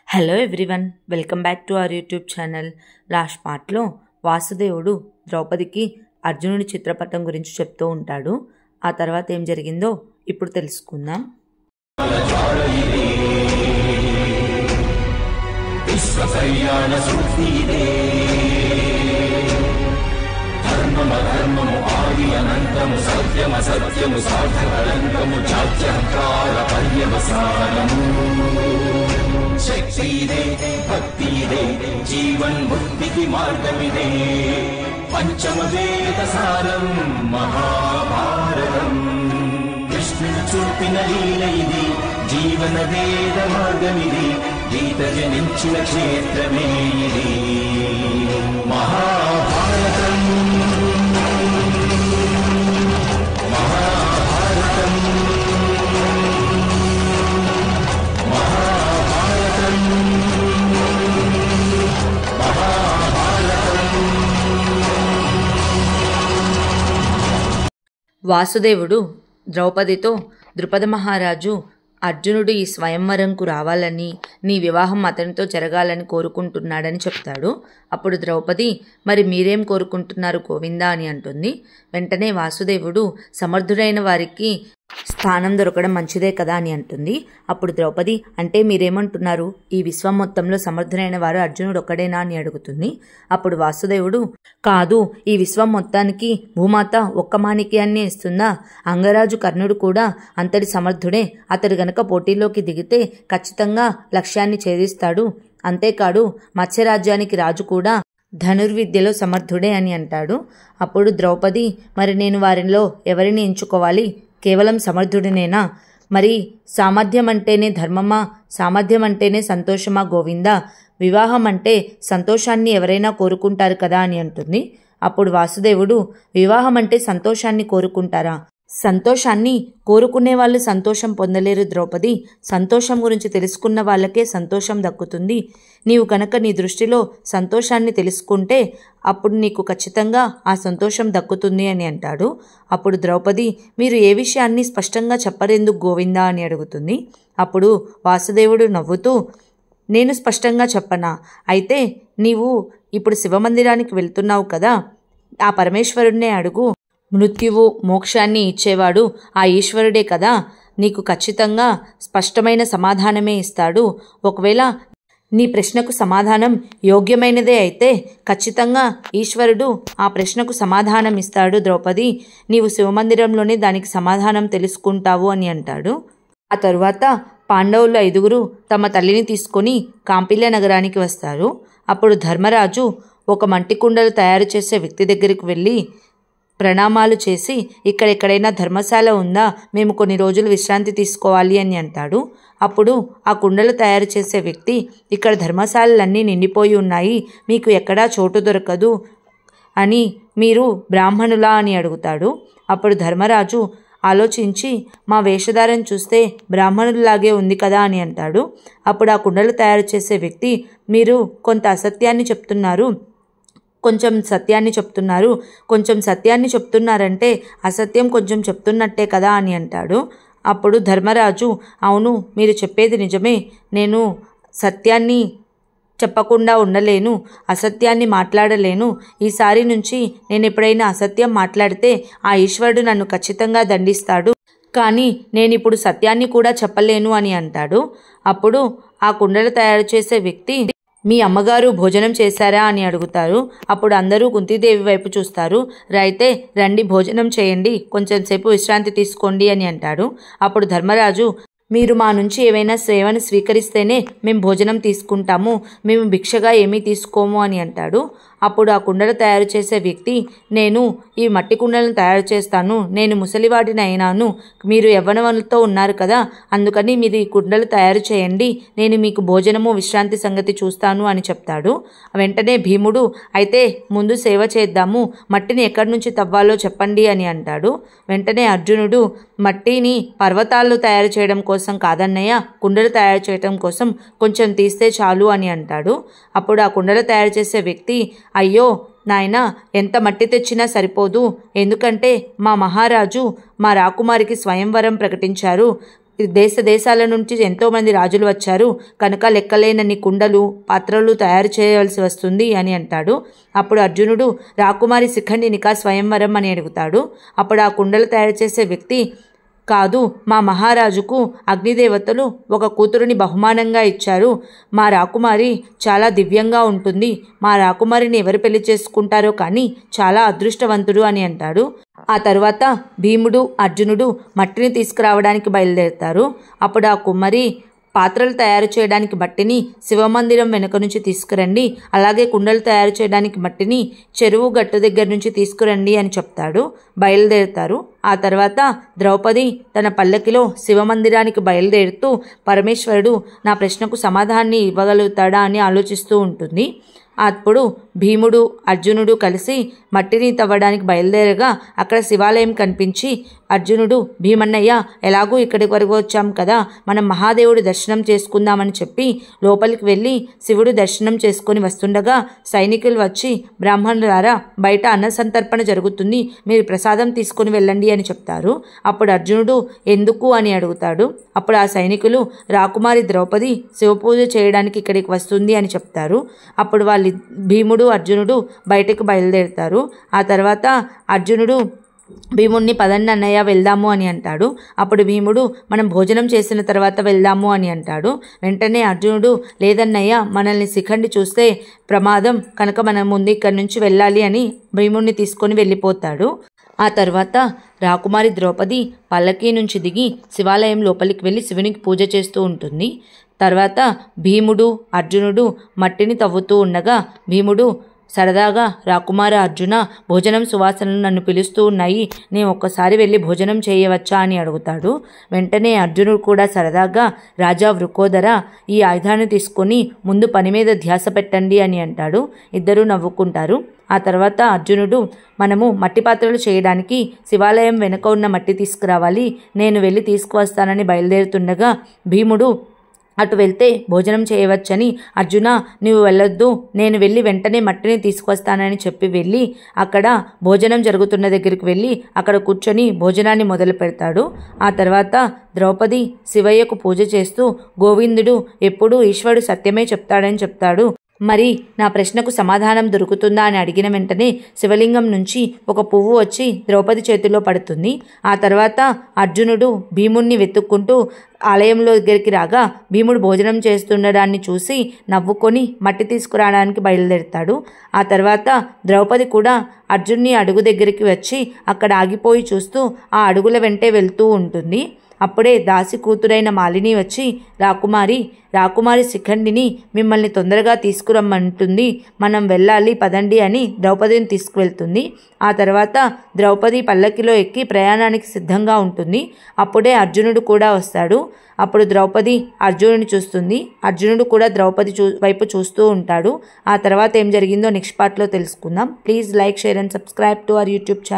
Hello everyone, welcome back to our YouTube channel. Last పార్ట్లో వాసుదేవుడు ద్రౌపదికి అర్జునుడి చిత్రపటం గురించి చెప్తూ ఉంటాడు. ఆ తర్వాత ఏం జరిగిందో ఇప్పుడు తెలుసుకుందాం. శక్తిదే భక్తిదే జీవన్ ముక్తికి మార్గమిదే పంచమ వేద సారం మహాభారతం కృష్ణుడు చూపిన లీల ఇది జీవన వేద మార్గమిది గీత జనించిన క్షేత్రమే ఇది మహాభారతం. వాసుదేవుడు ద్రౌపదితో, ద్రుపద మహారాజు అర్జునుడు ఈ స్వయంవరంకు రావాలని, నీ వివాహం అతనితో జరగాలని కోరుకుంటున్నాడని చెప్తాడు. అప్పుడు ద్రౌపది, మరి మీరేం కోరుకుంటున్నారు గోవిందా అని అంటుంది. వెంటనే వాసుదేవుడు, సమర్థుడైన వారికి స్థానం దొరకడం మంచిదే కదా అని అంటుంది. అప్పుడు ద్రౌపది, అంటే మీరేమంటున్నారు? ఈ విశ్వం మొత్తంలో సమర్థుడైన వారు అర్జునుడు ఒక్కడేనా అని అడుగుతుంది. అప్పుడు వాసుదేవుడు, కాదు, ఈ విశ్వం మొత్తానికి భూమాత ఒక్క మాణిక్యాన్ని ఇస్తుందా? అంగరాజు కర్ణుడు కూడా అంతటి సమర్థుడే. అతడు గనక పోటీలోకి దిగితే ఖచ్చితంగా లక్ష్యాన్ని ఛేదిస్తాడు. అంతేకాదు, మత్స్యరాజ్యానికి రాజు కూడా ధనుర్విద్యలో సమర్థుడే అని అంటాడు. అప్పుడు ద్రౌపది, మరి నేను వారిలో ఎవరిని ఎంచుకోవాలి? కేవలం సమర్థుడినేనా? మరి సామర్థ్యం అంటేనే ధర్మమా? సామర్థ్యం అంటేనే సంతోషమా గోవిందా? వివాహం అంటే సంతోషాన్ని ఎవరైనా కోరుకుంటారు కదా అని అంటుంది. అప్పుడు వాసుదేవుడు, వివాహం అంటే సంతోషాన్ని కోరుకుంటారా? సంతోషాన్ని కోరుకునే వాళ్ళు సంతోషం పొందలేరు ద్రౌపది. సంతోషం గురించి తెలుసుకున్న వాళ్ళకే సంతోషం దక్కుతుంది. నీవు కనుక నీ దృష్టిలో సంతోషాన్ని తెలుసుకుంటే అప్పుడు నీకు ఖచ్చితంగా ఆ సంతోషం దక్కుతుంది అని అంటాడు. అప్పుడు ద్రౌపది, మీరు ఏ విషయాన్ని స్పష్టంగా చెప్పరెందుకు గోవిందా అని అడుగుతుంది. అప్పుడు వాసుదేవుడు నవ్వుతూ, నేను స్పష్టంగా చెప్పనా? అయితే నీవు ఇప్పుడు శివమందిరానికి వెళ్తున్నావు కదా, ఆ పరమేశ్వరుడినే అడుగు. మృత్యువు మోక్షాన్ని ఇచ్చేవాడు ఆ ఈశ్వరుడే కదా. నీకు ఖచ్చితంగా స్పష్టమైన సమాధానమే ఇస్తాడు. ఒకవేళ నీ ప్రశ్నకు సమాధానం యోగ్యమైనదే అయితే ఖచ్చితంగా ఈశ్వరుడు ఆ ప్రశ్నకు సమాధానం ఇస్తాడు ద్రౌపది. నీవు శివమందిరంలోనే దానికి సమాధానం తెలుసుకుంటావు అని అంటాడు. ఆ తరువాత పాండవులు 5 తమ తల్లిని తీసుకొని కాంపిల్య నగరానికి వస్తారు. అప్పుడు ధర్మరాజు ఒక మట్టి కుండలు తయారు చేసే వ్యక్తి దగ్గరికి వెళ్ళి ప్రణామాలు చేసి, ఇక్కడెక్కడైనా ధర్మశాల ఉందా? మేము కొన్ని రోజులు విశ్రాంతి తీసుకోవాలి అని అంటాడు. అప్పుడు ఆ కుండలు తయారు చేసే వ్యక్తి, ఇక్కడ ధర్మశాలలన్నీ నిండిపోయి ఉన్నాయి, మీకు ఎక్కడా చోటు దొరకదు అని, మీరు బ్రాహ్మణులా అని అడుగుతాడు. అప్పుడు ధర్మరాజు ఆలోచించి, మా వేషధారం చూస్తే బ్రాహ్మణులాగే ఉంది కదా అని అంటాడు. అప్పుడు ఆ కుండలు తయారు చేసే వ్యక్తి, మీరు కొంత అసత్యాన్ని చెప్తున్నారు, కొంచెం సత్యాన్ని చెప్తున్నారు. కొంచెం సత్యాన్ని చెప్తున్నారంటే అసత్యం కొంచెం చెప్తున్నట్టే కదా అని అంటాడు. అప్పుడు ధర్మరాజు, అవును, మీరు చెప్పేది నిజమే. నేను సత్యాన్ని చెప్పకుండా ఉండలేను, అసత్యాన్ని మాట్లాడలేను. ఈసారి నుంచి నేను ఎప్పుడైనా అసత్యం మాట్లాడితే ఆ ఈశ్వరుడు నన్ను ఖచ్చితంగా దండిస్తాడు. కానీ నేనిప్పుడు సత్యాన్ని కూడా చెప్పలేను అని అంటాడు. అప్పుడు ఆ కుండలు తయారు చేసే వ్యక్తి, మీ అమ్మగారు భోజనం చేశారా అని అడుగుతారు. అప్పుడు అందరూ కుంతీదేవి వైపు చూస్తారు. అయితే రండి, భోజనం చేయండి, కొంచెం సేపు విశ్రాంతి తీసుకోండి అని అంటాడు. అప్పుడు ధర్మరాజు, మీరు మా నుంచి ఏవైనా సేవను స్వీకరిస్తేనే మేము భోజనం తీసుకుంటాము, మేము భిక్షగా ఏమీ తీసుకోము అని అంటాడు. అప్పుడు ఆ కుండలు తయారు చేసే వ్యక్తి, నేను ఈ మట్టి కుండలను తయారు చేస్తాను, నేను ముసలివాడిని అయినాను, మీరు యవ్వనవనులతో ఉన్నారు కదా, అందుకని మీరు ఈ కుండలు తయారు చేయండి, నేను మీకు భోజనము విశ్రాంతి సంగతి చూస్తాను అని చెప్తాడు. వెంటనే భీముడు, అయితే ముందు సేవ చేద్దాము, మట్టిని ఎక్కడి నుంచి తవ్వాలో చెప్పండి అని అంటాడు. వెంటనే అర్జునుడు, మట్టిని పర్వతాలు తయారు చేయడం కోసం కాదన్నయ్య, కుండలు తయారు చేయడం కోసం కొంచెం తీస్తే చాలు అని అంటాడు. అప్పుడు ఆ కుండలు తయారు చేసే వ్యక్తి, అయ్యో నాయనా, ఎంత మట్టి తెచ్చినా సరిపోదు, ఎందుకంటే మా మహారాజు మా రాకుమారికి స్వయంవరం ప్రకటించారు. దేశ దేశాల నుంచి ఎంతోమంది రాజులు వచ్చారు కనుక లెక్కలేనన్ని కుండలు పాత్రలు తయారు చేయవలసి వస్తుంది అని అంటాడు. అప్పుడు అర్జునుడు రాకుమారి శిఖండినికా స్వయంవరం అని అడుగుతాడు. అప్పుడు ఆ కుండలు తయారు చేసే వ్యక్తి, కాదు, మా మహారాజుకు అగ్నిదేవతలు ఒక కూతురుని బహుమానంగా ఇచ్చారు. మా రాకుమారి చాలా దివ్యంగా ఉంటుంది. మా రాకుమారిని ఎవరు పెళ్లి చేసుకుంటారో కానీ చాలా అదృష్టవంతుడు అని అంటాడు. ఆ తర్వాత భీముడు అర్జునుడు మట్టిని తీసుకురావడానికి బయలుదేరుతారు. అప్పుడు ఆ కుమ్మరి, పాత్రలు తయారు చేయడానికి మట్టిని శివమందిరం వెనుక నుంచి తీసుకురండి, అలాగే కుండలు తయారు చేయడానికి మట్టిని చెరువు గట్టు దగ్గర నుంచి తీసుకురండి అని చెప్తాడు. బయలుదేరుతారు. ఆ తర్వాత ద్రౌపది తన పల్లకిలో శివమందిరానికి బయలుదేరుతూ పరమేశ్వరుడు నా ప్రశ్నకు సమాధానాన్ని ఇవ్వగలుగుతాడా అని ఆలోచిస్తూ ఉంటుంది. అప్పుడు భీముడు అర్జునుడు కలిసి మట్టిని తవ్వడానికి బయలుదేరగా అక్కడ శివాలయం కనిపించి, అర్జునుడు, భీమన్నయ్య, ఎలాగూ ఇక్కడి వరకు వచ్చాం కదా, మనం మహాదేవుడి దర్శనం చేసుకుందామని చెప్పి లోపలికి వెళ్ళి శివుడు దర్శనం చేసుకొని వస్తుండగా సైనికులు వచ్చి, బ్రాహ్మణులారా, బయట అన్న సంతర్పణ జరుగుతుంది, మీరు ప్రసాదం తీసుకొని వెళ్ళండి అని చెప్తారు. అప్పుడు అర్జునుడు ఎందుకు అని అడుగుతాడు. అప్పుడు ఆ సైనికులు, రాకుమారి ద్రౌపది శివపూజ చేయడానికి ఇక్కడికి వస్తుంది అని చెప్తారు. అప్పుడు భీముడు అర్జునుడు బయటకు బయలుదేరుతారు. ఆ తర్వాత అర్జునుడు భీముడిని పదండి అన్నయ్య వెళ్దాము అని అంటాడు. అప్పుడు భీముడు మనం భోజనం చేసిన తర్వాత వెళ్దాము అని అంటాడు. వెంటనే అర్జునుడు లేదన్నయ్య, మనల్ని శిఖండి చూస్తే ప్రమాదం కనుక మనం ముందు ఇక్కడి నుంచి వెళ్ళాలి అని భీముడిని తీసుకొని వెళ్ళిపోతాడు. ఆ తర్వాత రాకుమారి ద్రౌపది పల్లకీ నుంచి దిగి శివాలయం లోపలికి వెళ్ళి శివునికి పూజ చేస్తూ ఉంటుంది. తర్వాత భీముడు అర్జునుడు మట్టిని తవ్వుతూ ఉండగా భీముడు సరదాగా, రాకుమార అర్జున, భోజనం సువాసనలు నన్ను పిలుస్తూ ఉన్నాయి, నేను ఒక్కసారి వెళ్ళి భోజనం చేయవచ్చా అని అడుగుతాడు. వెంటనే అర్జునుడు కూడా సరదాగా, రాజా వృకోదర, ఈ ఆయుధాన్ని తీసుకొని ముందు పని మీద ధ్యాస పెట్టండి అని అంటాడు. ఇద్దరూ నవ్వుకుంటారు. ఆ తర్వాత అర్జునుడు, మనము మట్టి పాత్రలు చేయడానికి శివాలయం వెనుక ఉన్న మట్టి తీసుకురావాలి, నేను వెళ్ళి తీసుకువస్తానని బయలుదేరుతుండగా భీముడు, అటు వెళ్తే భోజనం చేయవచ్చని, అర్జున నువ్వు వెళ్ళొద్దు, నేను వెళ్ళి వెంటనే మట్టిని తీసుకొస్తానని చెప్పి వెళ్ళి అక్కడ భోజనం జరుగుతున్న దగ్గరికి వెళ్ళి అక్కడ కూర్చొని భోజనాన్ని మొదలు పెడతాడు. ఆ తర్వాత ద్రౌపది శివయ్యకు పూజ చేస్తూ, గోవిందుడు ఎప్పుడూ ఈశ్వరుడు సత్యమే చెప్తాడని చెప్తాడు, మరి నా ప్రశ్నకు సమాధానం దొరుకుతుందా అని అడిగిన వెంటనే శివలింగం నుంచి ఒక పువ్వు వచ్చి ద్రౌపది చేతిలో పడుతుంది. ఆ తర్వాత అర్జునుడు భీముణ్ణి వెతుక్కుంటూ ఆలయంలో దగ్గరికి రాగా భీముడు భోజనం చేస్తుండడాన్ని చూసి నవ్వుకొని మట్టి తీసుకురావడానికి బయలుదేరుతాడు. ఆ తర్వాత ద్రౌపది కూడా అర్జున్ని అడుగు దగ్గరికి వచ్చి అక్కడ ఆగిపోయి చూస్తూ ఆ అడుగుల వెంటే వెళ్తూ ఉంటుంది. అప్పుడే దాసి కూతురైన మాలిని వచ్చి, రాకుమారి శిఖండిని మిమ్మల్ని తొందరగా తీసుకురమ్మంటుంది, మనం వెళ్ళాలి పదండి అని ద్రౌపదిని తీసుకువెళ్తుంది. ఆ తర్వాత ద్రౌపది పల్లకిలో ఎక్కి ప్రయాణానికి సిద్ధంగా ఉంటుంది. అప్పుడే అర్జునుడు కూడా వస్తాడు. అప్పుడు ద్రౌపది అర్జునుడిని చూస్తుంది. అర్జునుడు కూడా ద్రౌపది వైపు చూస్తూ ఉంటాడు. ఆ తర్వాత ఏం జరిగిందో నెక్స్ట్ పార్ట్లో తెలుసుకుందాం. Please like, share and subscribe to our YouTube channel.